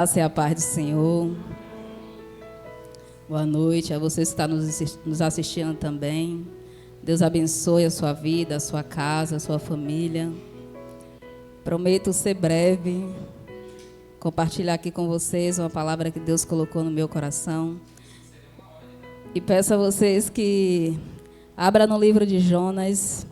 Graça e a paz do Senhor. Boa noite a vocês que estão nos assistindo também. Deus abençoe a sua vida, a sua casa, a sua família. Prometo ser breve, compartilhar aqui com vocês uma palavra que Deus colocou no meu coração. E peço a vocês que abram no livro de Jonas.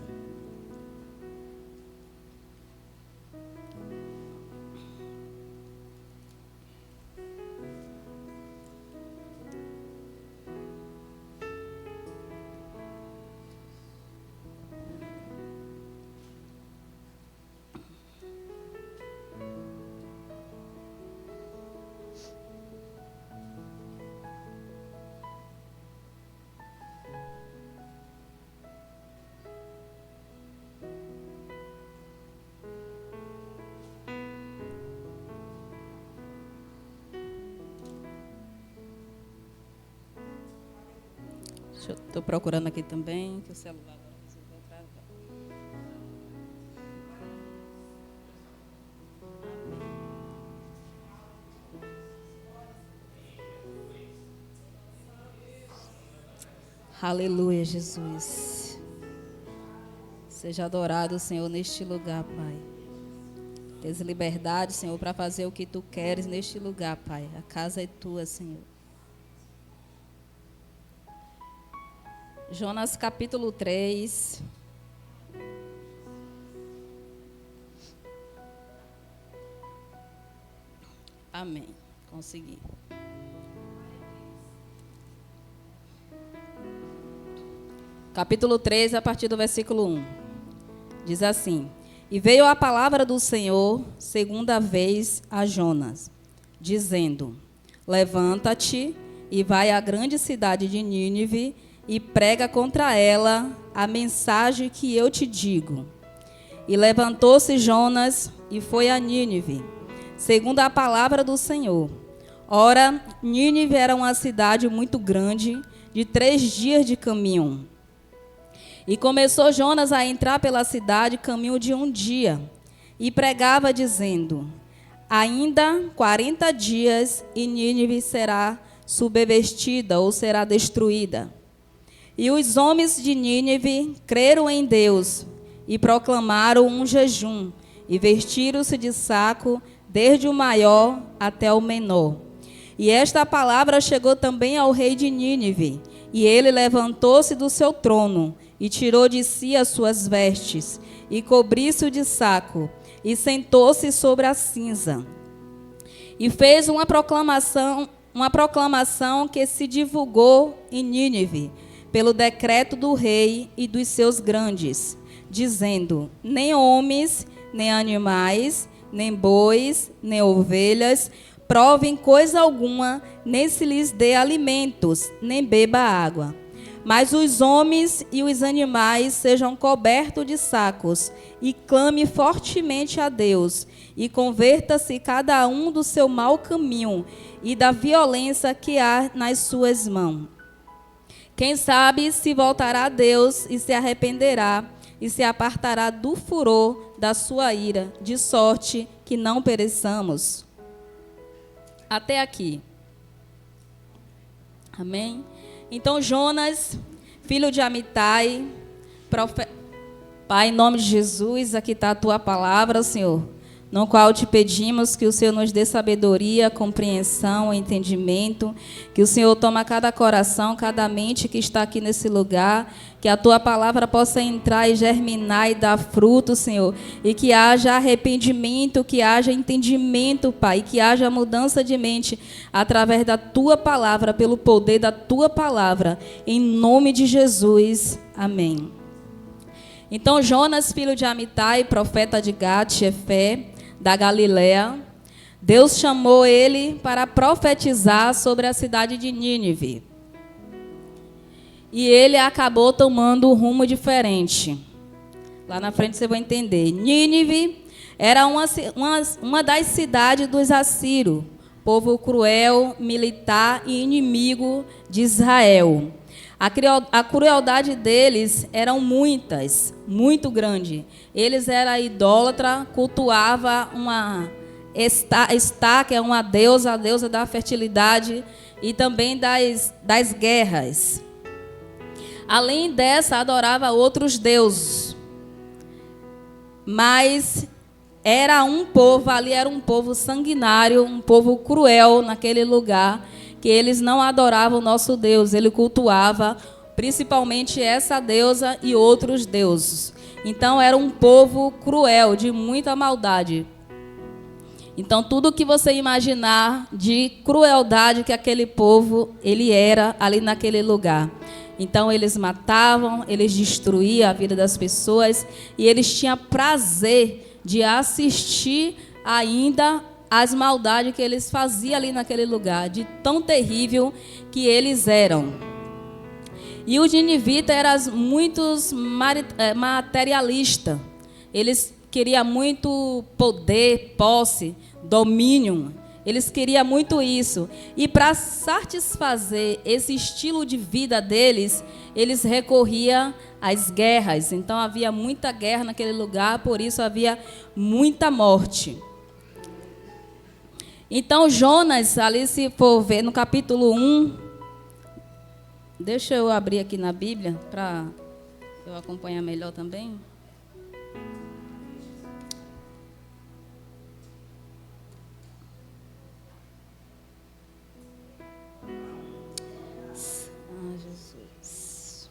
Estou procurando aqui também, que o celular agora resolveu travar. Aleluia, Jesus. Seja adorado, Senhor, neste lugar, Pai. Tens liberdade, Senhor, para fazer o que Tu queres neste lugar, Pai. A casa é Tua, Senhor. Jonas capítulo 3. Amém. Consegui. Capítulo 3, a partir do versículo 1. Diz assim: E veio a palavra do Senhor segunda vez a Jonas, dizendo: Levanta-te e vai à grande cidade de Nínive e prega contra ela a mensagem que eu te digo. E levantou-se Jonas e foi a Nínive, segundo a palavra do Senhor. Ora, Nínive era uma cidade muito grande, de 3 dias de caminho. E começou Jonas a entrar pela cidade, caminho de 1 dia, e pregava dizendo: Ainda 40 dias e Nínive será subvertida ou será destruída. E os homens de Nínive creram em Deus e proclamaram um jejum e vestiram-se de saco, desde o maior até o menor. E esta palavra chegou também ao rei de Nínive, e ele levantou-se do seu trono e tirou de si as suas vestes e cobriu-se de saco e sentou-se sobre a cinza. E fez uma proclamação que se divulgou em Nínive, pelo decreto do rei e dos seus grandes, dizendo: Nem homens, nem animais, nem bois, nem ovelhas, provem coisa alguma, nem se lhes dê alimentos, nem beba água. Mas os homens e os animais sejam cobertos de sacos, e clame fortemente a Deus, e converta-se cada um do seu mau caminho e da violência que há nas suas mãos. Quem sabe se voltará a Deus e se arrependerá e se apartará do furor da sua ira, de sorte que não pereçamos. Até aqui. Amém? Então Jonas, filho de Amitai, Pai, em nome de Jesus, aqui está a Tua palavra, Senhor, no qual te pedimos que o Senhor nos dê sabedoria, compreensão, entendimento, que o Senhor toma cada coração, cada mente que está aqui nesse lugar, que a Tua palavra possa entrar e germinar e dar fruto, Senhor, e que haja arrependimento, que haja entendimento, Pai, que haja mudança de mente através da Tua palavra, pelo poder da Tua palavra, em nome de Jesus. Amém. Então Jonas, filho de Amitai, profeta de Gat-Hefé, da Galiléia, Deus chamou ele para profetizar sobre a cidade de Nínive. E ele acabou tomando um rumo diferente. Lá na frente você vai entender. Nínive era uma das cidades dos assírios, povo cruel, militar e inimigo de Israel. A crueldade deles eram muito grande. Eles eram idólatras, cultuavam Está, que é uma deusa, a deusa da fertilidade e também das guerras. Além dessa, adorava outros deuses. Mas era um povo, ali era um povo sanguinário, um povo cruel naquele lugar, que eles não adoravam o nosso Deus, ele cultuava principalmente essa deusa e outros deuses. Então era um povo cruel, de muita maldade. Então tudo que você imaginar de crueldade que aquele povo, ele era ali naquele lugar. Então eles matavam, eles destruíam a vida das pessoas e eles tinham prazer de assistir ainda as maldades que eles faziam ali naquele lugar, de tão terrível que eles eram. E os ninivitas eram muitos materialistas. Eles queriam muito poder, posse, domínio. Eles queriam muito isso. E para satisfazer esse estilo de vida deles, eles recorriam às guerras. Então havia muita guerra naquele lugar, por isso havia muita morte. Então Jonas, ali se for ver no capítulo 1, deixa eu abrir aqui na Bíblia para eu acompanhar melhor também. Jesus.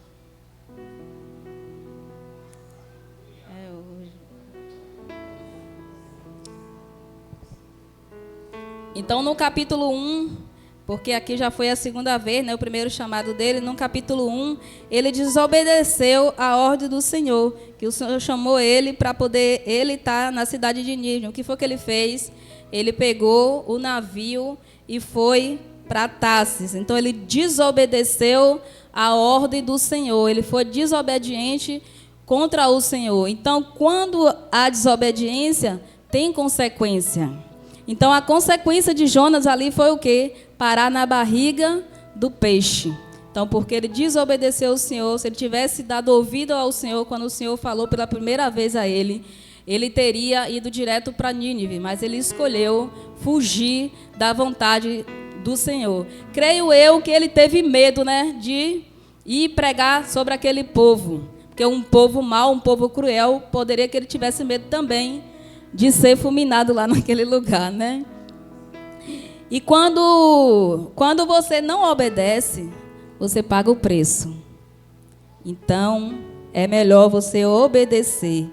É hoje. Então, no capítulo 1, porque aqui já foi a segunda vez, né, o primeiro chamado dele, no capítulo 1, ele desobedeceu a ordem do Senhor, que o Senhor chamou ele para poder ele estar na cidade de Nínive. O que foi que ele fez? Ele pegou o navio e foi para Tarsis. Então, ele desobedeceu a ordem do Senhor, ele foi desobediente contra o Senhor. Então, quando há desobediência, tem consequência. Então, a consequência de Jonas ali foi o quê? Parar na barriga do peixe. Então, porque ele desobedeceu ao Senhor, se ele tivesse dado ouvido ao Senhor, quando o Senhor falou pela primeira vez a ele, ele teria ido direto para Nínive, mas ele escolheu fugir da vontade do Senhor. Creio eu que ele teve medo, né, de ir pregar sobre aquele povo, porque um povo mau, um povo cruel, poderia que ele tivesse medo também de ser fulminado lá naquele lugar, né? E quando você não obedece, você paga o preço. Então, é melhor você obedecer.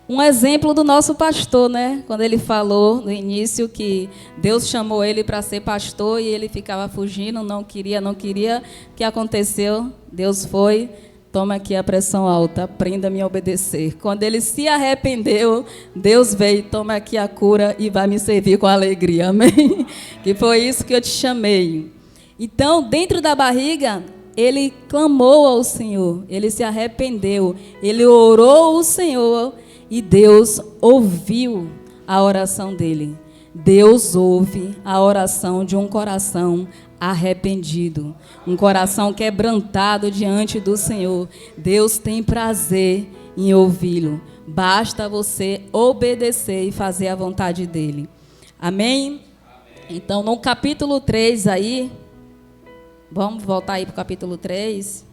Um exemplo do nosso pastor, né? Quando ele falou no início que Deus chamou ele para ser pastor e ele ficava fugindo, não queria. O que aconteceu? Deus foi... Toma aqui a pressão alta, aprenda-me a obedecer. Quando ele se arrependeu, Deus veio, toma aqui a cura e vai me servir com alegria, amém? Que foi isso que eu te chamei. Então, dentro da barriga, ele clamou ao Senhor, ele se arrependeu, ele orou ao Senhor e Deus ouviu a oração dele. Deus ouve a oração de um coração arrependido, um coração quebrantado diante do Senhor. Deus tem prazer em ouvi-lo. Basta você obedecer e fazer a vontade dele. Amém? Então, no capítulo 3 aí, vamos voltar aí para o capítulo 3.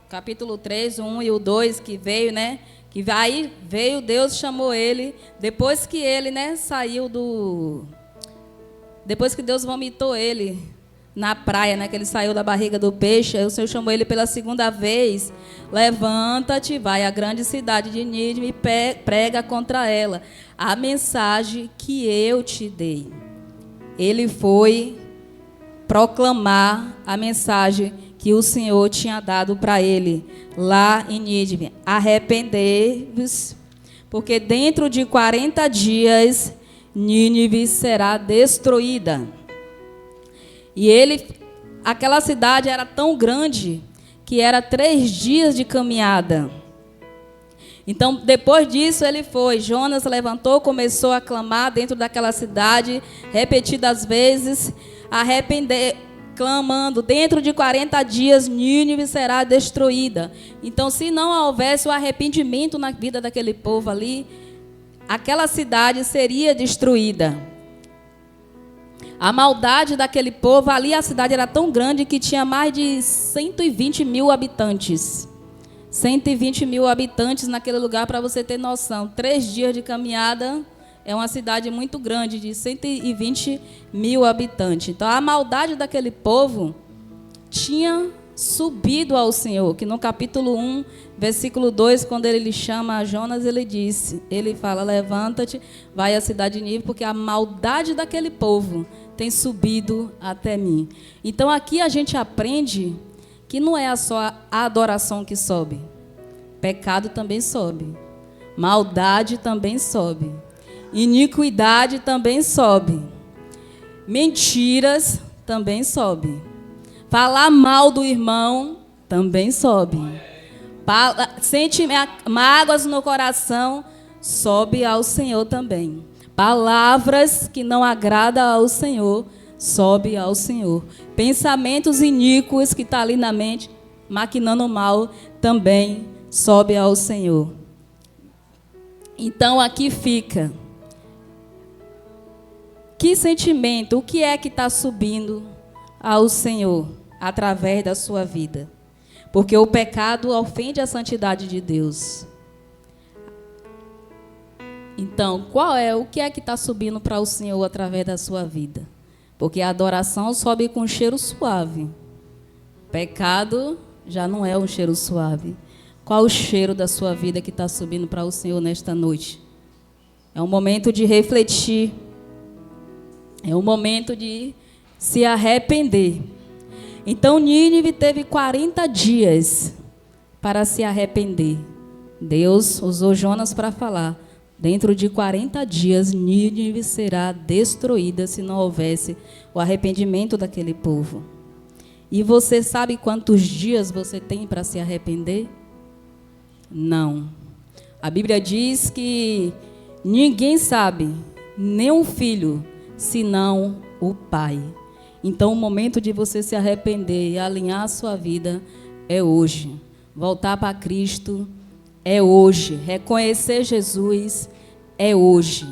Capítulo 3, o 1 e o 2, que veio, né? Que aí veio, Deus chamou ele, depois que ele, né, saiu do... Depois que Deus vomitou ele na praia, né, que ele saiu da barriga do peixe, aí o Senhor chamou ele pela segunda vez. Levanta-te, vai à grande cidade de Nínive e prega contra ela a mensagem que eu te dei. Ele foi proclamar a mensagem que o Senhor tinha dado para ele lá em Nínive. Arrependei-vos, porque dentro de 40 dias Nínive será destruída. E aquela cidade era tão grande que era 3 dias de caminhada. Então, depois disso, Jonas levantou, começou a clamar dentro daquela cidade, repetidas vezes, clamando, dentro de 40 dias Nínive será destruída. Então, se não houvesse o arrependimento na vida daquele povo ali, aquela cidade seria destruída. A maldade daquele povo, ali a cidade era tão grande que tinha mais de 120 mil habitantes. 120 mil habitantes naquele lugar, para você ter noção. 3 dias de caminhada, é uma cidade muito grande, de 120 mil habitantes. Então, a maldade daquele povo tinha subido ao Senhor, que no capítulo 1, versículo 2, quando ele lhe chama a Jonas, ele fala, levanta-te, vai à cidade de Nínive, porque a maldade daquele povo tem subido até mim. Então, aqui a gente aprende que não é só a adoração que sobe. Pecado também sobe. Maldade também sobe. Iniquidade também sobe. Mentiras também sobe. Falar mal do irmão também sobe. Sente mágoas no coração, sobe ao Senhor também. Palavras que não agradam ao Senhor, sobe ao Senhor. Pensamentos iníquos que estão ali na mente, maquinando mal, também sobe ao Senhor. Então aqui fica. Que sentimento, o que é que está subindo ao Senhor através da sua vida? Porque o pecado ofende a santidade de Deus. Então, o que é que está subindo para o Senhor através da sua vida? Porque a adoração sobe com um cheiro suave. Pecado já não é um cheiro suave. Qual o cheiro da sua vida que está subindo para o Senhor nesta noite? É um momento de refletir. É um momento de se arrepender. Então, Nínive teve 40 dias para se arrepender. Deus usou Jonas para falar. Dentro de 40 dias, Nínive será destruída se não houvesse o arrependimento daquele povo. E você sabe quantos dias você tem para se arrepender? Não. A Bíblia diz que ninguém sabe, nem o filho, senão o pai. Então, o momento de você se arrepender e alinhar a sua vida é hoje. Voltar para Cristo é hoje. Reconhecer Jesus é hoje.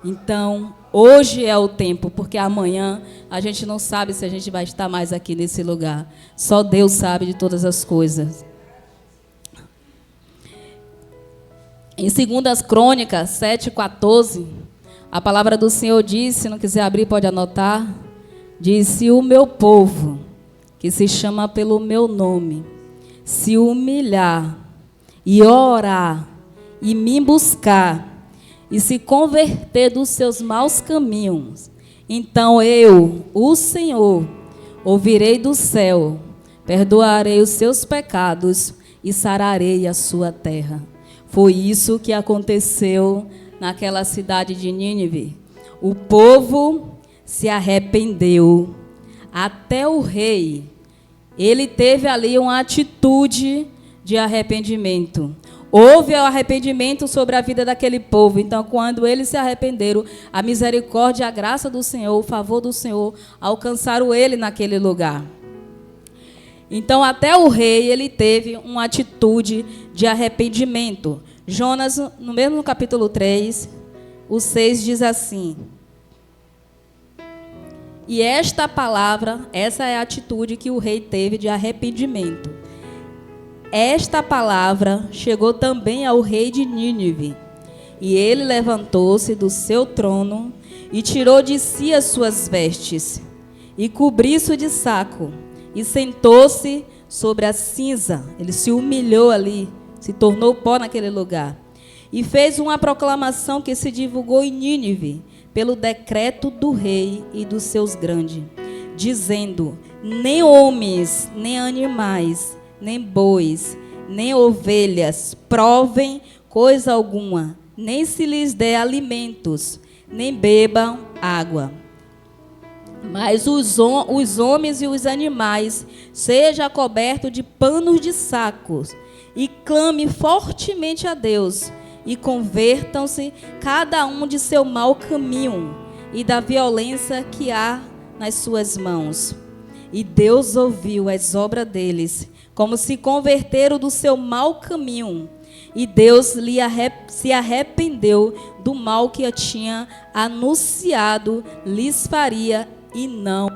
Então, hoje é o tempo, porque amanhã a gente não sabe se a gente vai estar mais aqui nesse lugar. Só Deus sabe de todas as coisas. Em 2 Crônicas 7:14, a palavra do Senhor diz, se não quiser abrir, pode anotar, diz, se o meu povo, que se chama pelo meu nome, se humilhar e orar e me buscar e se converter dos seus maus caminhos, então eu, o Senhor, ouvirei do céu, perdoarei os seus pecados e sararei a sua terra. Foi isso que aconteceu naquela cidade de Nínive. O povo se arrependeu. Até o rei, ele teve ali uma atitude de arrependimento. Houve o arrependimento sobre a vida daquele povo. Então, quando eles se arrependeram, a misericórdia e a graça do Senhor, o favor do Senhor, alcançaram ele naquele lugar. Então, até o rei, ele teve uma atitude de arrependimento. Jonas, no mesmo capítulo 3, o 6 diz assim: e esta palavra, essa é a atitude que o rei teve de arrependimento. Esta palavra chegou também ao rei de Nínive. E ele levantou-se do seu trono e tirou de si as suas vestes e cobriu-se de saco e sentou-se sobre a cinza. Ele se humilhou ali, se tornou pó naquele lugar. E fez uma proclamação que se divulgou em Nínive pelo decreto do rei e dos seus grandes, dizendo: nem homens, nem animais, nem bois, nem ovelhas provem coisa alguma, nem se lhes dê alimentos, nem bebam água. Mas os homens e os animais sejam cobertos de panos de sacos, e clame fortemente a Deus, e convertam-se cada um de seu mau caminho e da violência que há nas suas mãos. E Deus ouviu as obras deles, como se converteram do seu mau caminho. E Deus se arrependeu do mal que tinha anunciado, lhes faria e não.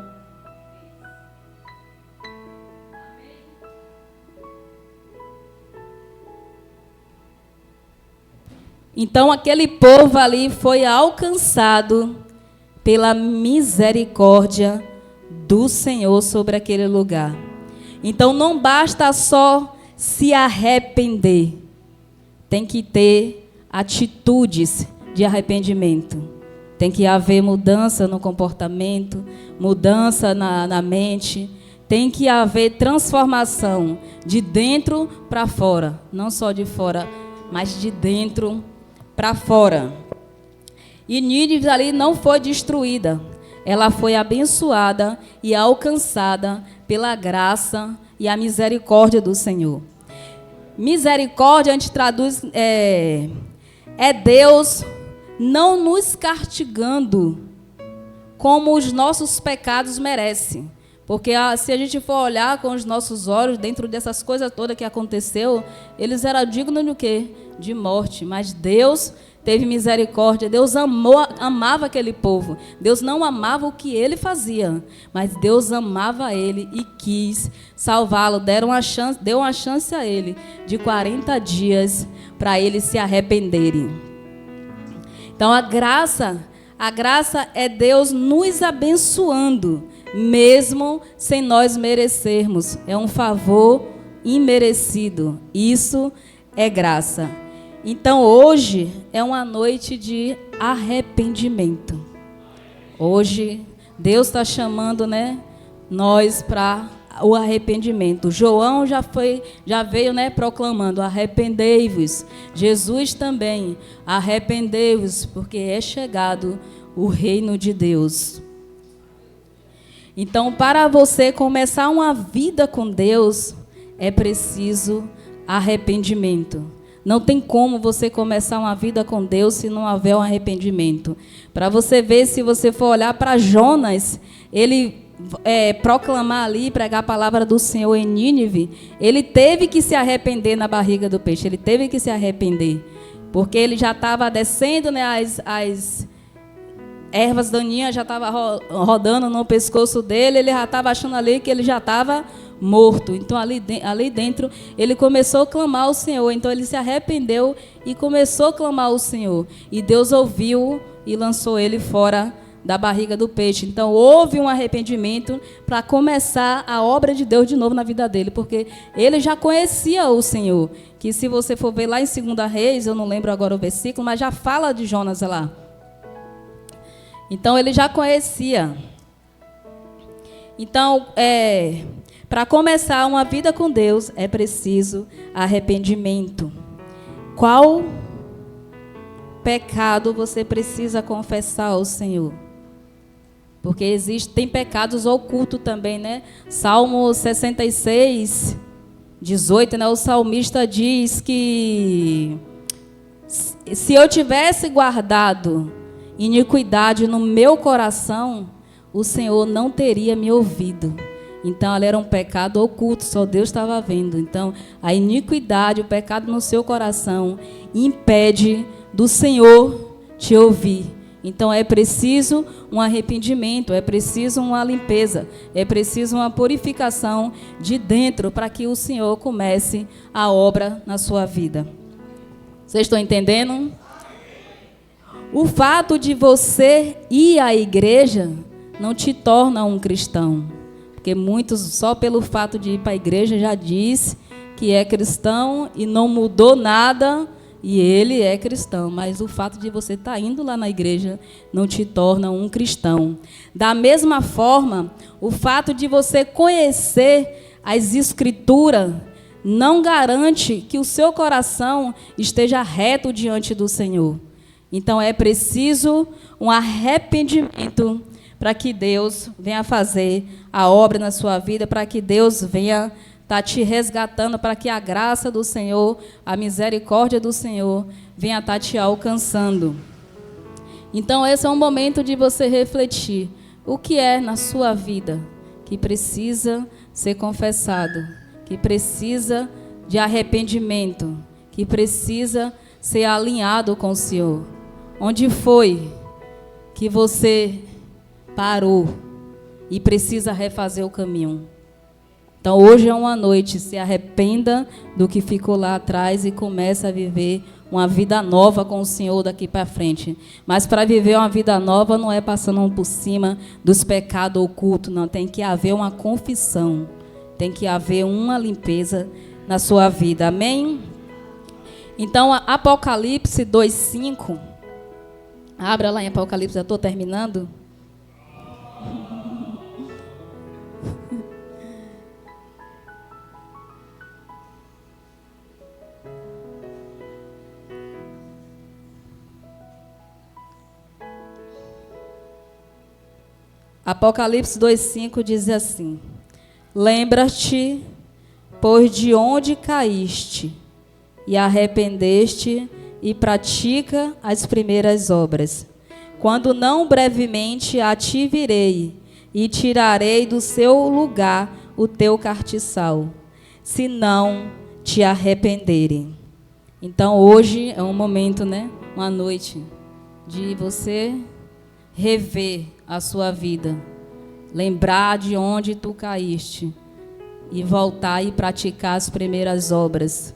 Então aquele povo ali foi alcançado pela misericórdia do Senhor sobre aquele lugar. Então não basta só se arrepender, tem que ter atitudes de arrependimento. Tem que haver mudança no comportamento, mudança na mente, tem que haver transformação de dentro para fora, não só de fora, mas de dentro para fora. E Nínive ali não foi destruída, ela foi abençoada e alcançada pela graça e a misericórdia do Senhor. Misericórdia, a gente traduz, é Deus não nos castigando como os nossos pecados merecem. Porque se a gente for olhar com os nossos olhos, dentro dessas coisas todas que aconteceu, eles eram dignos de quê? De morte. Mas Deus teve misericórdia, Deus amava aquele povo. Deus não amava o que ele fazia, mas Deus amava ele e quis salvá-lo. Deu uma chance a ele de 40 dias para eles se arrependerem. Então a graça é Deus nos abençoando, mesmo sem nós merecermos. É um favor imerecido. Isso é graça. Então hoje é uma noite de arrependimento. Hoje Deus está chamando, nós para o arrependimento. João já veio, proclamando: arrependei-vos. Jesus também: arrependei-vos, porque é chegado o reino de Deus. Então, para você começar uma vida com Deus, é preciso arrependimento. Não tem como você começar uma vida com Deus se não houver um arrependimento. Para você ver, se você for olhar para Jonas, ele proclamar ali, pregar a palavra do Senhor em Nínive, ele teve que se arrepender na barriga do peixe, ele teve que se arrepender, porque ele já estava descendo, as ervas daninhas já estavam rodando no pescoço dele, ele já estava achando ali que ele já estava morto. Então ali dentro ele começou a clamar ao Senhor. Então ele se arrependeu e começou a clamar ao Senhor, e Deus ouviu e lançou ele fora da barriga do peixe. Então houve um arrependimento para começar a obra de Deus de novo na vida dele, porque ele já conhecia o Senhor, que se você for ver lá em 2 Reis, eu não lembro agora o versículo, mas já fala de Jonas lá. Então ele já conhecia. Então para começar uma vida com Deus é preciso arrependimento. Qual pecado você precisa confessar ao Senhor? Porque tem pecados ocultos também, Salmo 66, 18, o salmista diz que se eu tivesse guardado iniquidade no meu coração, o Senhor não teria me ouvido. Então, ali era um pecado oculto, só Deus estava vendo. Então, a iniquidade, o pecado no seu coração, impede do Senhor te ouvir. Então, é preciso um arrependimento, é preciso uma limpeza, é preciso uma purificação de dentro para que o Senhor comece a obra na sua vida. Vocês estão entendendo? O fato de você ir à igreja não te torna um cristão. Porque muitos, só pelo fato de ir para a igreja, já diz que é cristão e não mudou nada, e ele é cristão. Mas o fato de você estar indo lá na igreja não te torna um cristão. Da mesma forma, o fato de você conhecer as Escrituras não garante que o seu coração esteja reto diante do Senhor. Então, é preciso um arrependimento para que Deus venha fazer a obra na sua vida, para que Deus venha estar te resgatando, para que a graça do Senhor, a misericórdia do Senhor, venha estar te alcançando. Então, esse é um momento de você refletir. O que é na sua vida que precisa ser confessado, que precisa de arrependimento, que precisa ser alinhado com o Senhor. Onde foi que você parou e precisa refazer o caminho? Então hoje é uma noite, se arrependa do que ficou lá atrás e comece a viver uma vida nova com o Senhor daqui para frente. Mas para viver uma vida nova não é passando por cima dos pecados ocultos, não. Tem que haver uma confissão, tem que haver uma limpeza na sua vida, amém? Então Apocalipse 2:5, abra lá em Apocalipse, já estou terminando. Apocalipse 2:5 diz assim: lembra-te, pois de onde caíste, e arrependeste, e pratica as primeiras obras. Quando não brevemente a ti virei, e tirarei do seu lugar o teu cartiçal, se não te arrependerem. Então hoje é um momento, né? Uma noite de você rever a sua vida, lembrar de onde tu caíste e voltar e praticar as primeiras obras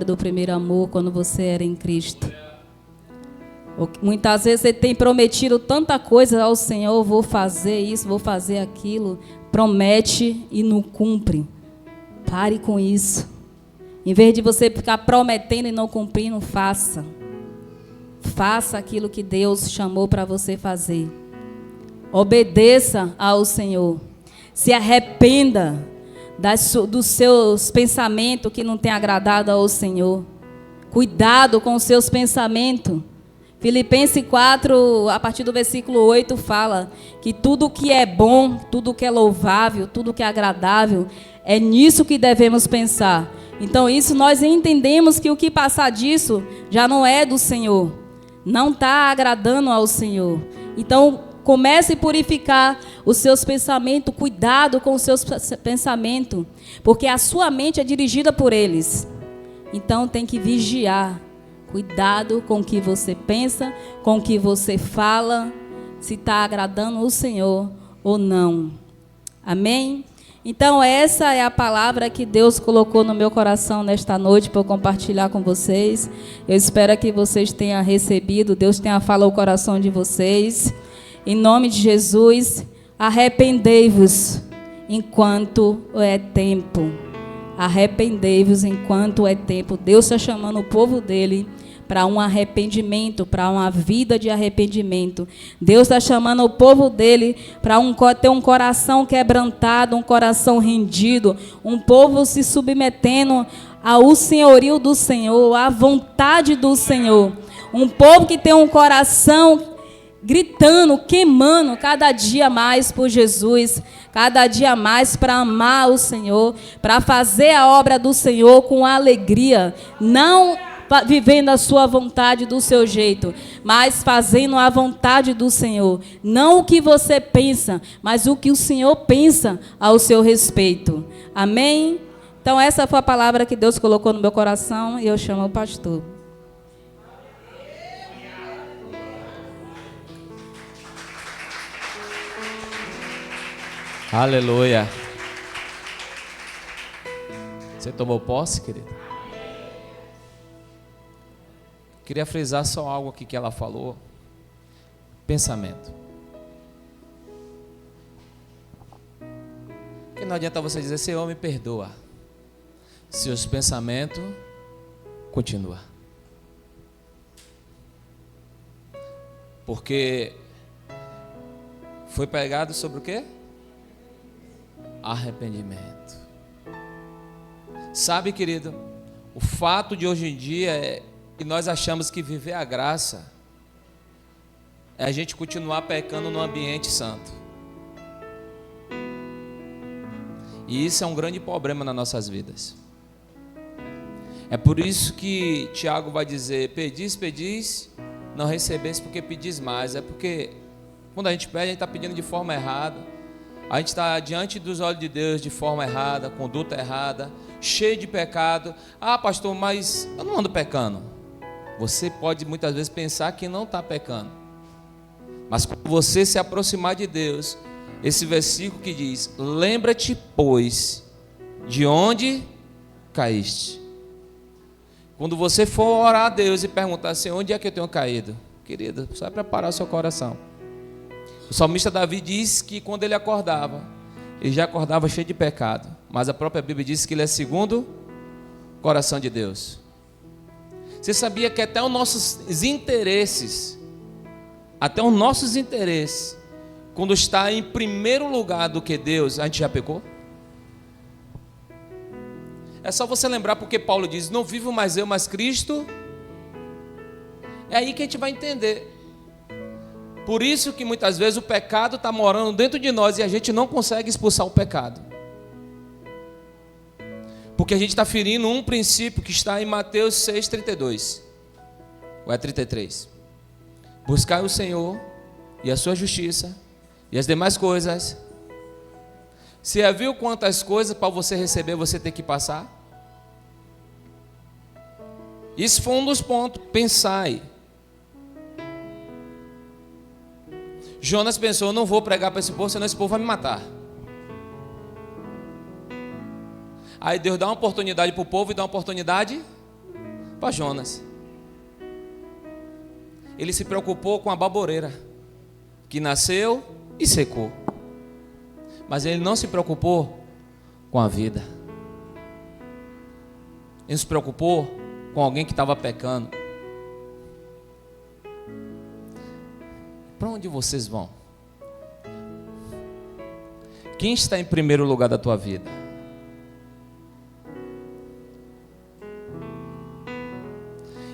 do primeiro amor quando você era em Cristo. Muitas vezes você tem prometido tanta coisa ao Senhor, vou fazer isso, vou fazer aquilo, promete e não cumpre. Pare com isso. Em vez de você ficar prometendo e não cumprindo, faça. Faça aquilo que Deus chamou para você fazer. Obedeça ao Senhor. Se arrependa dos seus pensamentos que não têm agradado ao Senhor. Cuidado com os seus pensamentos. Filipenses 4, a partir do versículo 8, fala que tudo que é bom, tudo que é louvável, tudo que é agradável, é nisso que devemos pensar. Então, isso nós entendemos que o que passar disso já não é do Senhor. Não está agradando ao Senhor. Então, comece a purificar os seus pensamentos. Cuidado com os seus pensamentos, porque a sua mente é dirigida por eles. Então, tem que vigiar. Cuidado com o que você pensa, com o que você fala, se está agradando o Senhor ou não. Amém? Então, essa é a palavra que Deus colocou no meu coração nesta noite para eu compartilhar com vocês. Eu espero que vocês tenham recebido, Deus tenha falado o coração de vocês. Em nome de Jesus, arrependei-vos enquanto é tempo. Arrependei-vos enquanto é tempo. Deus está chamando o povo dele para um arrependimento, para uma vida de arrependimento. Deus está chamando o povo dele para ter um coração quebrantado, um coração rendido, um povo se submetendo ao senhorio do Senhor, à vontade do Senhor. Um povo que tem um coração gritando, queimando cada dia mais por Jesus, cada dia mais para amar o Senhor, para fazer a obra do Senhor com alegria, não vivendo a sua vontade do seu jeito, mas fazendo a vontade do Senhor. Não o que você pensa, mas o que o Senhor pensa ao seu respeito. Amém? Então essa foi a palavra que Deus colocou no meu coração e eu chamo o pastor. Aleluia. Você tomou posse, querido? Queria frisar só algo aqui que ela falou. Pensamento. Porque não adianta você dizer, Senhor, me perdoa. Seus pensamentos continuam. Porque foi pregado sobre o quê? Arrependimento. Sabe, querido, o fato de hoje em dia é que nós achamos que viver a graça é a gente continuar pecando no ambiente santo. E isso é um grande problema nas nossas vidas. É por isso que Tiago vai dizer, pedis, não recebeste porque pedis mais. É porque quando a gente pede, a gente está pedindo de forma errada. A gente está diante dos olhos de Deus de forma errada, conduta errada, cheio de pecado. Ah, pastor, mas eu não ando pecando. Você pode muitas vezes pensar que não está pecando. Mas quando você se aproximar de Deus, esse versículo que diz: lembra-te, pois, de onde caíste. Quando você for orar a Deus e perguntar assim: onde é que eu tenho caído? Querida, só vai preparar o seu coração. O salmista Davi diz que quando ele acordava, ele já acordava cheio de pecado. Mas a própria Bíblia diz que ele é segundo o coração de Deus. Você sabia que até os nossos interesses, quando está em primeiro lugar do que Deus, a gente já pecou? É só você lembrar porque Paulo diz: não vivo mais eu, mas Cristo. É aí que a gente vai entender. Por isso que muitas vezes o pecado está morando dentro de nós e a gente não consegue expulsar o pecado. Porque a gente está ferindo um princípio que está em Mateus 6,32. Ou é 33? Buscai o Senhor e a sua justiça e as demais coisas. Você já viu quantas coisas para você receber você tem que passar? Isso foi um dos pontos. Pensai. Jonas pensou: eu não vou pregar para esse povo, senão esse povo vai me matar. Aí Deus dá uma oportunidade para o povo e dá uma oportunidade para Jonas. Ele se preocupou com a baboreira que nasceu e secou. Mas ele não se preocupou com a vida. Ele se preocupou com alguém que estava pecando. Para onde vocês vão? Quem está em primeiro lugar da tua vida?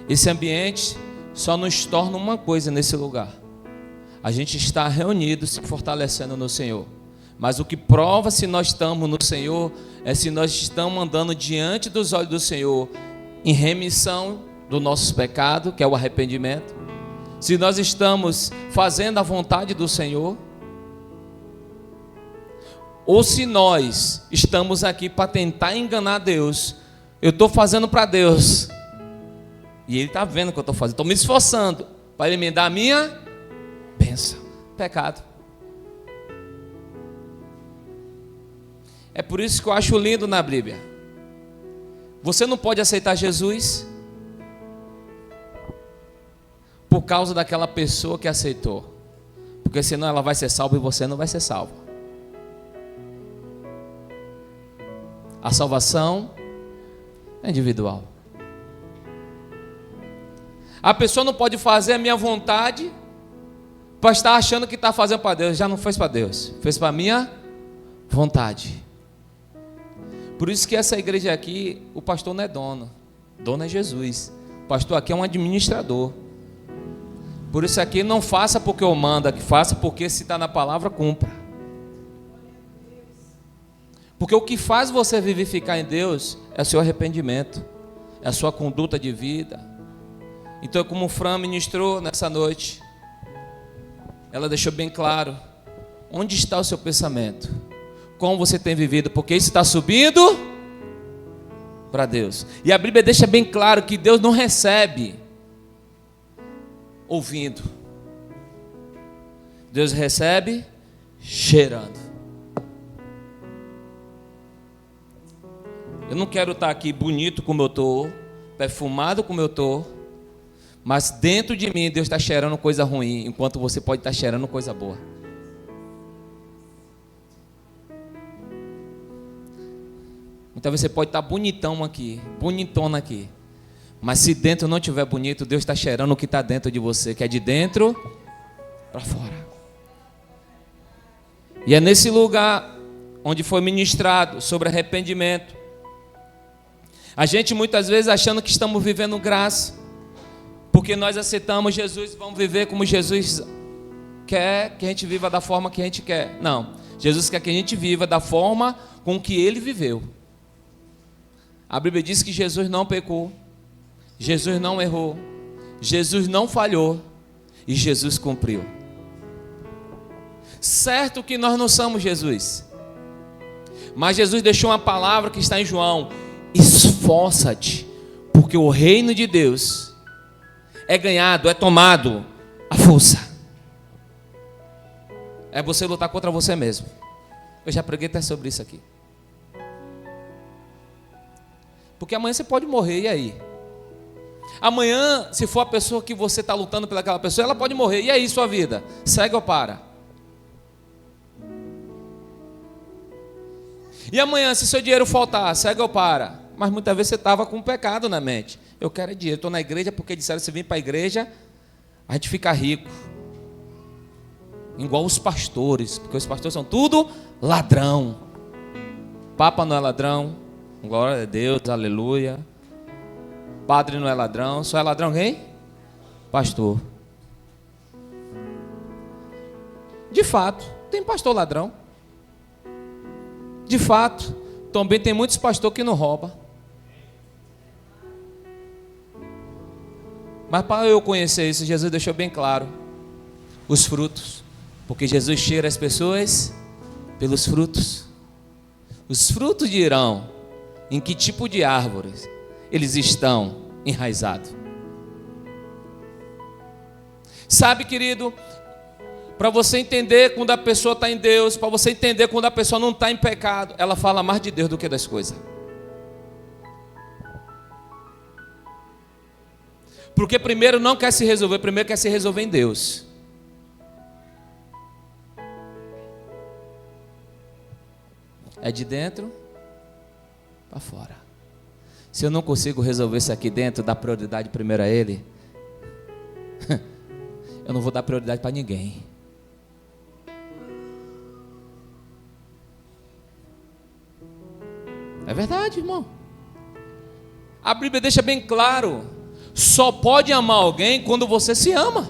Esse ambiente só nos torna uma coisa nesse lugar: a gente está reunido, se fortalecendo no Senhor. Mas o que prova se nós estamos no Senhor é se nós estamos andando diante dos olhos do Senhor em remissão do nosso pecado, que é o arrependimento. Se nós estamos fazendo a vontade do Senhor, ou se nós estamos aqui para tentar enganar Deus. Eu estou fazendo para Deus e Ele está vendo o que eu estou fazendo, estou me esforçando para Ele me dar a minha bênção. Pecado. É por isso que eu acho lindo na Bíblia. Você não pode aceitar Jesus por causa daquela pessoa que aceitou, porque senão ela vai ser salva e você não vai ser salvo. A salvação é individual. A pessoa não pode fazer a minha vontade para estar achando que está fazendo para Deus. Já não fez para Deus, fez para a minha vontade. Por isso que essa igreja aqui, o pastor não é dono, dono é Jesus. O pastor aqui é um administrador. Por isso aqui não faça porque eu mando, que faça porque se está na palavra, cumpra. Porque o que faz você vivificar em Deus é o seu arrependimento, é a sua conduta de vida. Então, como o Fran ministrou nessa noite, ela deixou bem claro onde está o seu pensamento, como você tem vivido, porque isso está subindo para Deus. E a Bíblia deixa bem claro que Deus não recebe ouvindo, Deus recebe cheirando. Eu não quero estar aqui bonito como eu estou, perfumado como eu estou, mas dentro de mim Deus está cheirando coisa ruim, enquanto você pode estar cheirando coisa boa. Muitas vezes você pode estar bonitão aqui, bonitona aqui, mas se dentro não estiver bonito, Deus está cheirando o que está dentro de você, que é de dentro para fora. E é nesse lugar onde foi ministrado sobre arrependimento. A gente muitas vezes achando que estamos vivendo graça, porque nós aceitamos Jesus e vamos viver como Jesus quer que a gente viva da forma que a gente quer. Não, Jesus quer que a gente viva da forma com que Ele viveu. A Bíblia diz que Jesus não pecou, Jesus não errou, Jesus não falhou e Jesus cumpriu. Certo que nós não somos Jesus. Mas Jesus deixou uma palavra que está em João: esforça-te, porque o reino de Deus é ganhado, é tomado à força. É você lutar contra você mesmo. Eu já preguei até sobre isso aqui. Porque amanhã você pode morrer, e aí? Amanhã, se for a pessoa que você está lutando pelaquela pessoa, ela pode morrer, e aí sua vida? Segue ou para? E amanhã, se seu dinheiro faltar, segue ou para? Mas muitas vezes você estava com um pecado na mente. Eu quero dinheiro, estou na igreja porque disseram que se vir para a igreja, a gente fica rico. Igual os pastores, porque os pastores são tudo ladrão. Papa não é ladrão, glória a Deus, aleluia. Padre não é ladrão, só é ladrão quem? Pastor. De fato, tem pastor ladrão. De fato, também tem muitos pastores que não roubam. Mas para eu conhecer isso, Jesus deixou bem claro os frutos. Porque Jesus cheira as pessoas pelos frutos. Os frutos dirão em que tipo de árvores eles estão enraizados. Sabe, querido, para você entender quando a pessoa está em Deus, para você entender quando a pessoa não está em pecado, ela fala mais de Deus do que das coisas. Porque primeiro não quer se resolver, primeiro quer se resolver em Deus. É de dentro para fora. Se eu não consigo resolver isso aqui dentro, dar prioridade primeiro a Ele, eu não vou dar prioridade para ninguém. É verdade, irmão. A Bíblia deixa bem claro: só pode amar alguém quando você se ama.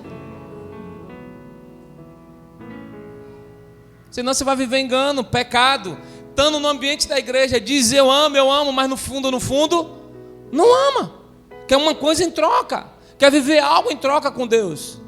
Senão você vai viver engano, pecado. Estando no ambiente da igreja, diz eu amo, mas no fundo, não ama. Quer uma coisa em troca. Quer viver algo em troca com Deus.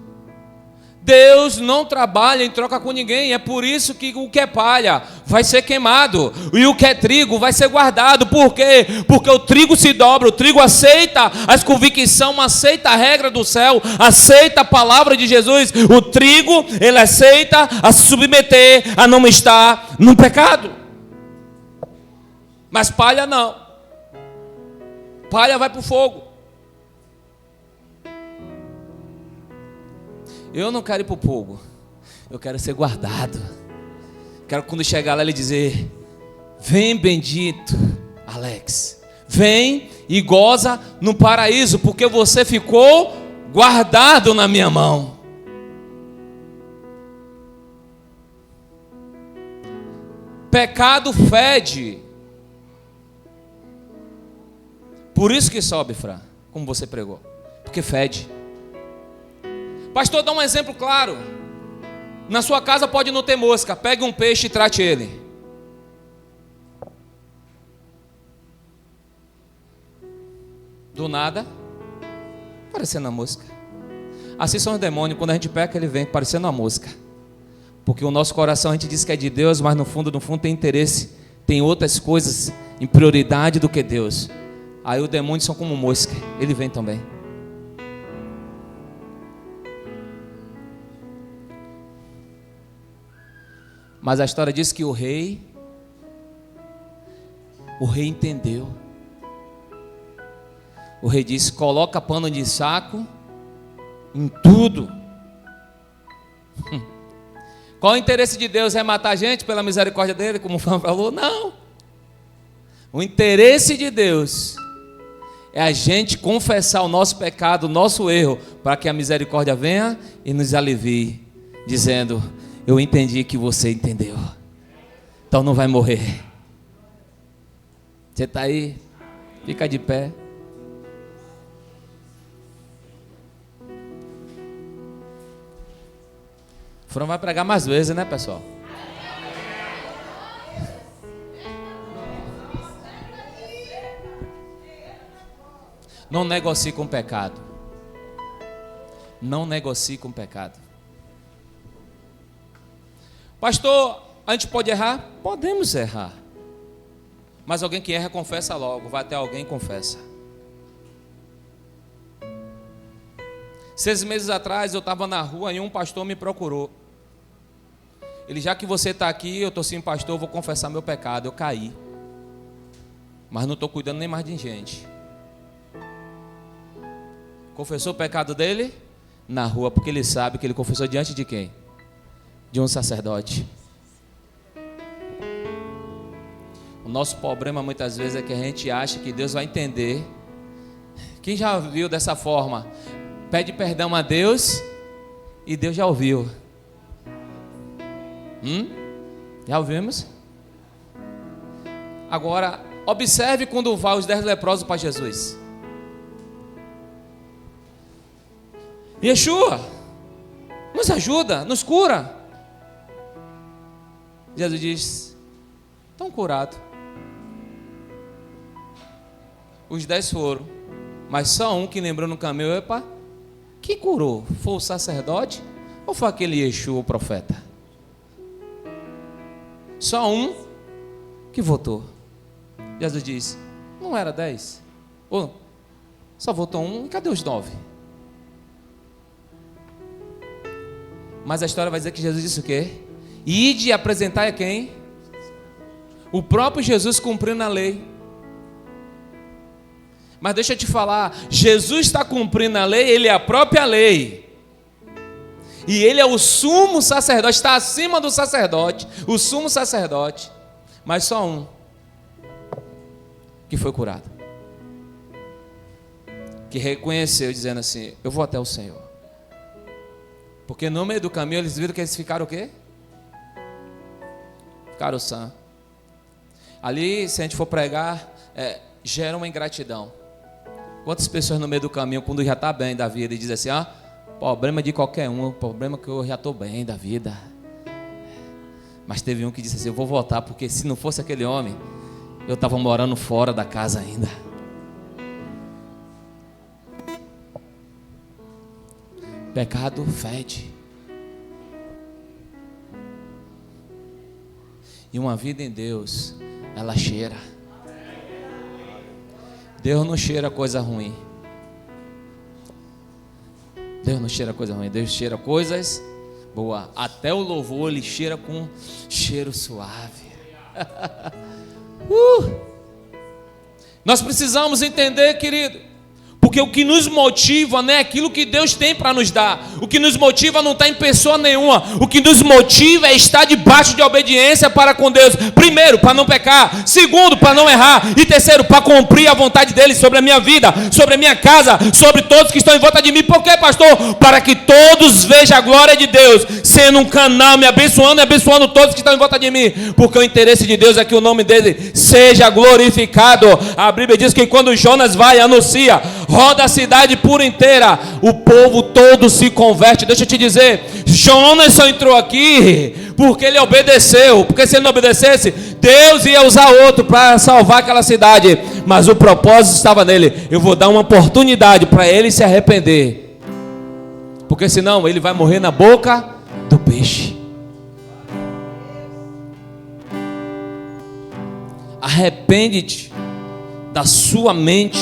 Deus não trabalha em troca com ninguém. É por isso que o que é palha vai ser queimado e o que é trigo vai ser guardado. Por quê? Porque o trigo se dobra. O trigo aceita as convicções, aceita a regra do céu, aceita a palavra de Jesus. O trigo, ele aceita a se submeter, a não estar no pecado. Mas palha não. Palha vai para o fogo. Eu não quero ir para o fogo. Eu quero ser guardado. Quero quando chegar lá ele dizer: vem bendito, Alex. Vem e goza no paraíso, porque você ficou guardado na minha mão. Pecado fede. Por isso que sobe, Fra, como você pregou. Porque fede. Pastor, dá um exemplo claro. Na sua casa pode não ter mosca. Pegue um peixe e trate ele. Do nada, parecendo uma mosca. Assim são os demônios. Quando a gente peca, ele vem parecendo uma mosca. Porque o nosso coração a gente diz que é de Deus, mas no fundo tem interesse. Tem outras coisas em prioridade do que Deus. Aí os demônios são como mosca, ele vem também. Mas a história diz que o rei entendeu. O rei disse: coloca pano de saco em tudo. Qual o interesse de Deus? É matar a gente pela misericórdia dele, como o Fã falou? Não. O interesse de Deus é a gente confessar o nosso pecado, o nosso erro, para que a misericórdia venha e nos alivie, dizendo: eu entendi que você entendeu, então não vai morrer. Você está aí? Fica de pé. O Fran vai pregar mais vezes, né, pessoal? Não negocie com o pecado. Não negocie com o pecado. Pastor, a gente pode errar? Podemos errar. Mas alguém que erra, confessa logo. Vai até alguém e confessa. 6 meses atrás, eu estava na rua e um pastor me procurou. Ele, já que você está aqui, eu estou sim, pastor, eu vou confessar meu pecado. Eu caí. Mas não estou cuidando nem mais de gente. Confessou o pecado dele? Na rua, porque ele sabe que ele confessou diante de quem? De um sacerdote. O nosso problema muitas vezes é que a gente acha que Deus vai entender. Quem já viu dessa forma? Pede perdão a Deus e Deus já ouviu. Já ouvimos? Agora, observe quando vai os 10 leprosos para Jesus. Yeshua, nos ajuda, nos cura. Jesus diz: estão curados. Os 10 foram, mas só um que lembrou no caminho: epa, que curou? Foi o sacerdote ou foi aquele Yeshua, o profeta? Só um que votou. Jesus diz: não era 10? Ou só votou um, e cadê os 9? Mas a história vai dizer que Jesus disse o quê? Ide apresentar a quem? O próprio Jesus cumprindo a lei. Mas deixa eu te falar, Jesus está cumprindo a lei, Ele é a própria lei. E Ele é o sumo sacerdote, está acima do sacerdote, o sumo sacerdote. Mas só um que foi curado, que reconheceu, dizendo assim: eu vou até o Senhor. Porque no meio do caminho eles viram que eles ficaram o quê? Ficaram sã. Ali, se a gente for pregar, gera uma ingratidão. Quantas pessoas no meio do caminho, quando já está bem da vida, e dizem assim: problema de qualquer um, o problema é que eu já estou bem da vida. Mas teve um que disse assim: eu vou voltar, porque se não fosse aquele homem, eu estava morando fora da casa ainda. Pecado fede. E uma vida em Deus, ela cheira. Deus não cheira coisa ruim. Deus não cheira coisa ruim. Deus cheira coisas boas. Até o louvor ele cheira com cheiro suave. Nós precisamos entender, querido, porque o que nos motiva não é aquilo que Deus tem para nos dar. O que nos motiva não está em pessoa nenhuma. O que nos motiva é estar debaixo de obediência para com Deus. Primeiro, para não pecar. Segundo, para não errar. E terceiro, para cumprir a vontade dele sobre a minha vida, sobre a minha casa, sobre todos que estão em volta de mim. Por quê, pastor? Para que todos vejam a glória de Deus, sendo um canal, me abençoando e abençoando todos que estão em volta de mim. Porque o interesse de Deus é que o nome dele seja glorificado. A Bíblia diz que quando Jonas vai e anuncia, roda a cidade por inteira, o povo todo se converte. Deixa eu te dizer, Jonas só entrou aqui porque ele obedeceu. Porque se ele não obedecesse, Deus ia usar outro para salvar aquela cidade. Mas o propósito estava nele. Eu vou dar uma oportunidade para ele se arrepender, porque senão ele vai morrer na boca do peixe. Arrepende-te da sua mente.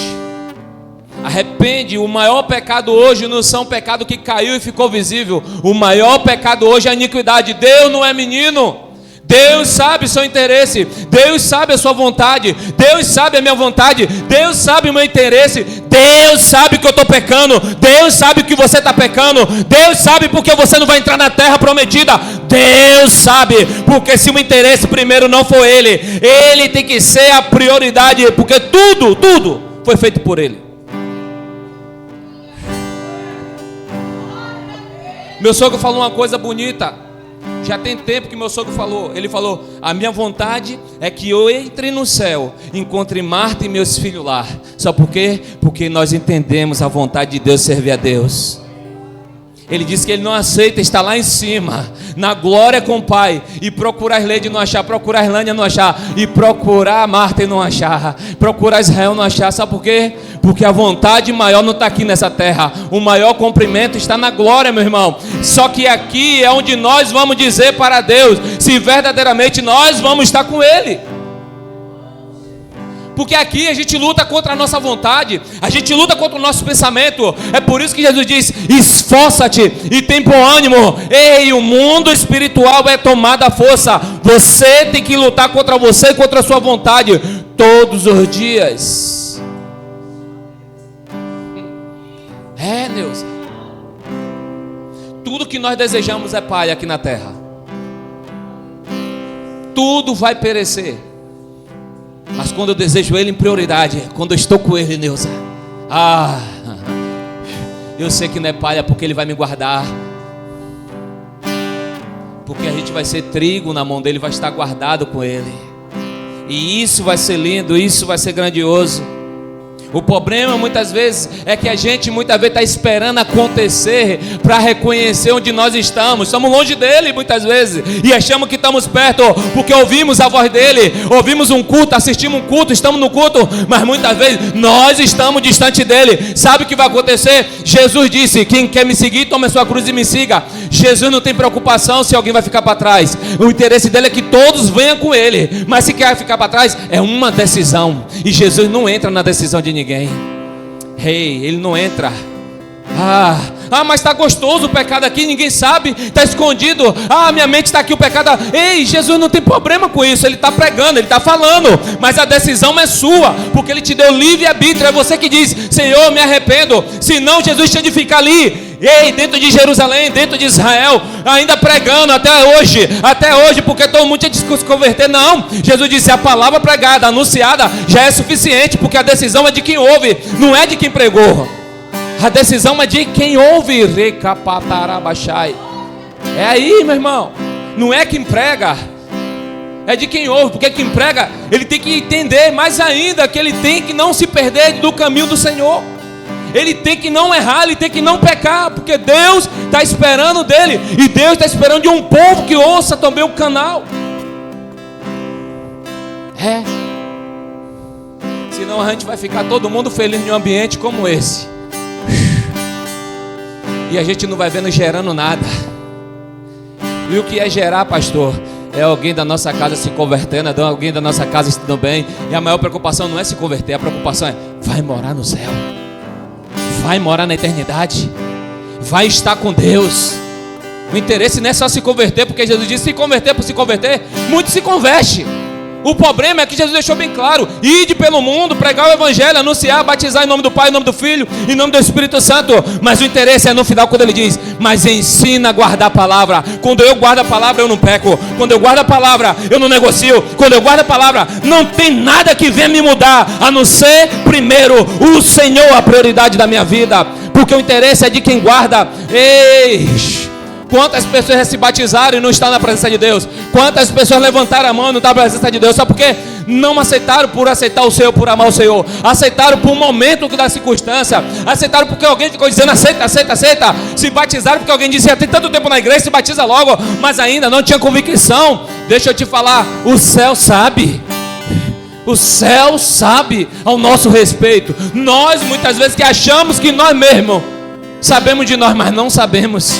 Arrepende. O maior pecado hoje não são pecado que caiu e ficou visível. O maior pecado hoje é a iniquidade. Deus não é menino. Deus sabe o seu interesse. Deus sabe a sua vontade. Deus sabe a minha vontade. Deus sabe o meu interesse. Deus sabe que eu estou pecando. Deus sabe que você está pecando. Deus sabe porque você não vai entrar na terra prometida. Deus sabe. Porque se o interesse primeiro não for Ele, Ele tem que ser a prioridade. Porque tudo foi feito por Ele. Meu sogro falou uma coisa bonita. Já tem tempo que meu sogro falou. Ele falou: a minha vontade é que eu entre no céu, encontre Marta e meus filhos lá. Sabe por quê? Porque nós entendemos a vontade de Deus, servir a Deus. Ele disse que ele não aceita estar lá em cima. na glória com o Pai, e procurar Leide e não achar, procurar Irlânia e não achar, e procurar Marta e não achar, procurar Israel e não achar. Sabe por quê? Porque a vontade maior não está aqui nessa terra, o maior cumprimento está na glória, meu irmão. Só que aqui é onde nós vamos dizer para Deus se verdadeiramente nós vamos estar com Ele. Porque aqui a gente luta contra a nossa vontade, a gente luta contra o nosso pensamento. É por isso que Jesus diz: esforça-te e tem bom ânimo. Ei, o mundo espiritual é tomado à força. Você tem que lutar contra você e contra a sua vontade todos os dias. É, Deus. Tudo que nós desejamos é Pai aqui na terra. Tudo vai perecer. Mas quando eu desejo Ele em prioridade, quando eu estou com Ele, Neuza, eu sei que não é palha, porque Ele vai me guardar. Porque a gente vai ser trigo na mão dEle, vai estar guardado com Ele. E isso vai ser lindo, isso vai ser grandioso. O problema muitas vezes é que a gente muitas vezes está esperando acontecer para reconhecer onde nós estamos. Estamos longe dele muitas vezes e achamos que estamos perto porque ouvimos a voz dele, ouvimos um culto, assistimos um culto, estamos no culto, mas muitas vezes nós estamos distante dele. Sabe o que vai acontecer? Jesus disse: quem quer me seguir, tome a sua cruz e me siga. Jesus não tem preocupação se alguém vai ficar para trás. O interesse dele é que todos venham com ele, mas se quer ficar para trás é uma decisão, e Jesus não entra na decisão de ninguém. Ele não entra. Mas está gostoso o pecado aqui, ninguém sabe, está escondido. Minha mente está aqui, o pecado. Ei, Jesus não tem problema com isso. Ele está pregando, ele está falando, mas a decisão é sua, porque ele te deu livre-arbítrio. É você que diz: Senhor, me arrependo. Senão Jesus tinha de ficar ali, dentro de Jerusalém, dentro de Israel, ainda pregando até hoje, porque todo mundo tinha de se converter. Não, Jesus disse: a palavra pregada, anunciada, já é suficiente, porque a decisão é de quem ouve, não é de quem pregou. A decisão é de quem ouve. É aí, meu irmão. Não é quem prega, é de quem ouve. Porque quem prega, ele tem que entender mais ainda que ele tem que não se perder do caminho do Senhor. Ele tem que não errar, ele tem que não pecar, porque Deus está esperando dele, e Deus está esperando de um povo que ouça também o canal. Senão a gente vai ficar todo mundo feliz em um ambiente como esse, e a gente não vai vendo gerando nada. E o que é gerar, pastor? É alguém da nossa casa se convertendo, é alguém da nossa casa estando bem. E a maior preocupação não é se converter, a preocupação é: vai morar no céu, vai morar na eternidade, vai estar com Deus. O interesse não é só se converter, porque Jesus disse: se converter por se converter, muito se converte. O problema é que Jesus deixou bem claro: ide pelo mundo, pregar o evangelho, anunciar, batizar em nome do Pai, em nome do Filho, em nome do Espírito Santo. Mas o interesse é no final, quando ele diz: mas ensina a guardar a palavra. Quando eu guardo a palavra, eu não peco. Quando eu guardo a palavra, eu não negocio. Quando eu guardo a palavra, não tem nada que venha me mudar, a não ser primeiro o Senhor, a prioridade da minha vida. Porque o interesse é de quem guarda. Quantas pessoas já se batizaram e não estão na presença de Deus? Quantas pessoas levantaram a mão e não estão na presença de Deus? Só porque não aceitaram por aceitar o Senhor, por amar o Senhor. Aceitaram por um momento da circunstância. Aceitaram porque alguém ficou dizendo: aceita, aceita, aceita. Se batizaram porque alguém disse: tem tanto tempo na igreja, se batiza logo. Mas ainda não tinha convicção. Deixa eu te falar, o céu sabe. O céu sabe ao nosso respeito. Nós muitas vezes que achamos que nós mesmos sabemos de nós, mas não sabemos.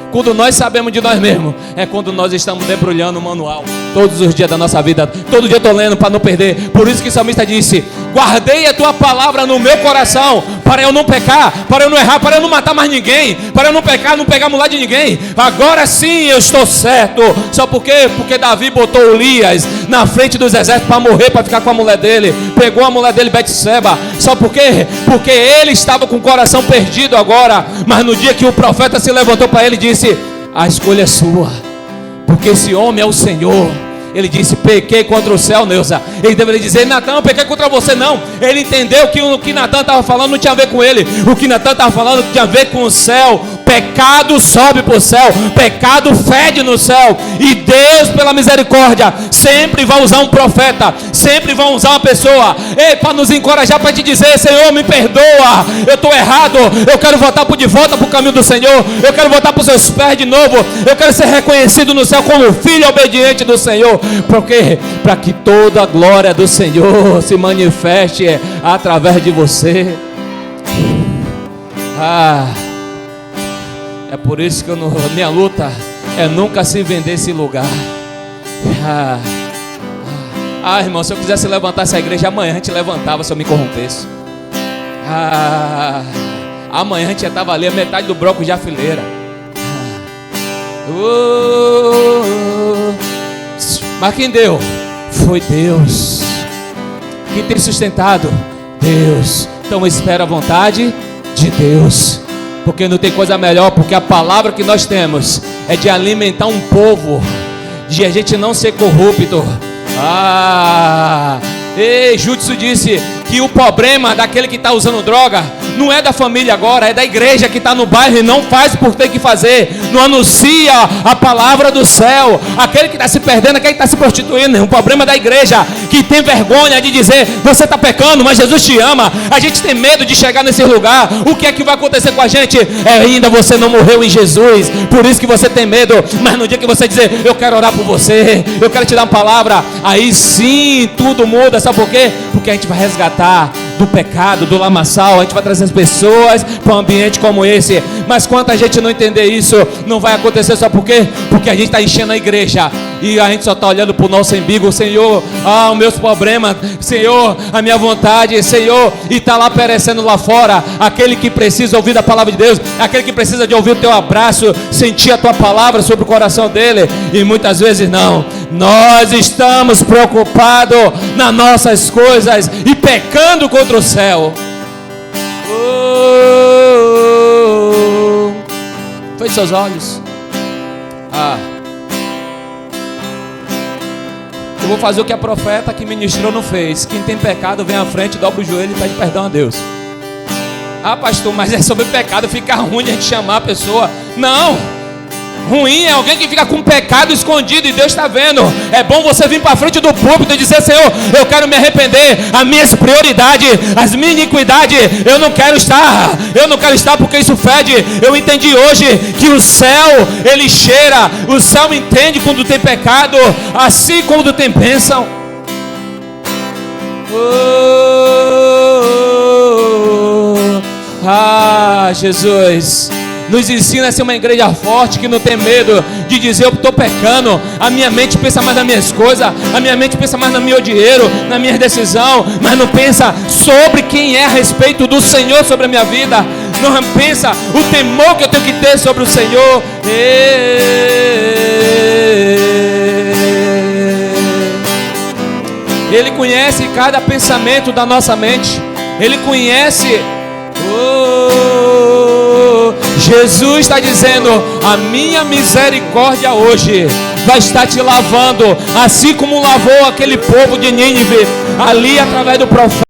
Quando nós sabemos de nós mesmos, é quando nós estamos debrulhando o manual todos os dias da nossa vida. Todo dia eu estou lendo para não perder. Por isso que o salmista disse: guardei a tua palavra no meu coração, para eu não pecar, para eu não errar, para eu não matar mais ninguém, para eu não pecar, não pegar a mulher de ninguém. Agora sim eu estou certo. Só por quê? Porque Davi botou Urias na frente dos exércitos para morrer, para ficar com a mulher dele. Pegou a mulher dele, Betseba. Só por quê? Porque ele estava com o coração perdido agora. Mas no dia que o profeta se levantou para ele e disse: a escolha é sua, porque esse homem é o Senhor. Ele disse: pequei contra o céu, Neuza. Ele deveria dizer: Natan, pequei contra você. Não, ele entendeu que o que Natan estava falando não tinha a ver com ele. O que Natan estava falando tinha a ver com o céu, Pecado sobe para o céu, pecado fede no céu. E Deus, pela misericórdia, sempre vai usar um profeta, sempre vai usar uma pessoa para nos encorajar, para te dizer: Senhor, me perdoa, eu estou errado, eu quero voltar de volta para o caminho do Senhor, eu quero voltar para os seus pés de novo, eu quero ser reconhecido no céu como filho obediente do Senhor. Porque para que toda a glória do Senhor se manifeste através de você. É por isso que minha luta é nunca se vender esse lugar. Irmão, se eu quisesse levantar essa igreja amanhã, a gente levantava se eu me corrompesse. Amanhã a gente já estava ali, a metade do bloco já fileira. Mas quem deu? Foi Deus. Quem tem sustentado? Deus. Então espera a vontade de Deus, porque não tem coisa melhor, porque a palavra que nós temos é de alimentar um povo, de a gente não ser corrupto. Judson disse que o problema daquele que está usando droga não é da família agora, é da igreja que está no bairro e não faz por ter que fazer, não anuncia a palavra do céu. Aquele que está se perdendo, aquele que está se prostituindo, é um problema da igreja que tem vergonha de dizer: você está pecando, mas Jesus te ama. A gente tem medo de chegar nesse lugar. O que é que vai acontecer com a gente? Ainda você não morreu em Jesus, por isso que você tem medo. Mas no dia que você dizer: eu quero orar por você, eu quero te dar uma palavra, aí sim tudo muda. Sabe por quê? Porque a gente vai resgatar do pecado, do lamaçal, a gente vai trazer as pessoas para um ambiente como esse. Mas quanta gente não entender isso, não vai acontecer. Só por quê? Porque a gente está enchendo a igreja e a gente só está olhando para o nosso umbigo. Senhor, os meus problemas, Senhor, a minha vontade, Senhor, e está lá perecendo lá fora aquele que precisa ouvir da palavra de Deus, aquele que precisa de ouvir o teu abraço, sentir a tua palavra sobre o coração dele. E muitas vezes não, nós estamos preocupados nas nossas coisas e pecando contra o céu. Feche seus olhos. Eu vou fazer o que a profeta que ministrou não fez. Quem tem pecado vem à frente, dobra o joelho e pede perdão a Deus. Pastor, mas é sobre pecado, fica ruim a gente chamar a pessoa. Não, ruim é alguém que fica com pecado escondido e Deus está vendo. É bom você vir para frente do púlpito e dizer: Senhor, eu quero me arrepender, as minhas prioridades, as minhas iniquidades, eu não quero estar porque isso fede. Eu entendi hoje que o céu, ele cheira, o céu entende quando tem pecado, assim como tem bênção. Jesus, nos ensina a ser uma igreja forte que não tem medo de dizer: eu estou pecando. A minha mente pensa mais nas minhas coisas, a minha mente pensa mais no meu dinheiro, na minha decisão, mas não pensa sobre quem é a respeito do Senhor sobre a minha vida. Não pensa o temor que eu tenho que ter sobre o Senhor. Ele conhece cada pensamento da nossa mente. Ele conhece. Jesus está dizendo: a minha misericórdia hoje vai estar te lavando, assim como lavou aquele povo de Nínive ali através do profeta.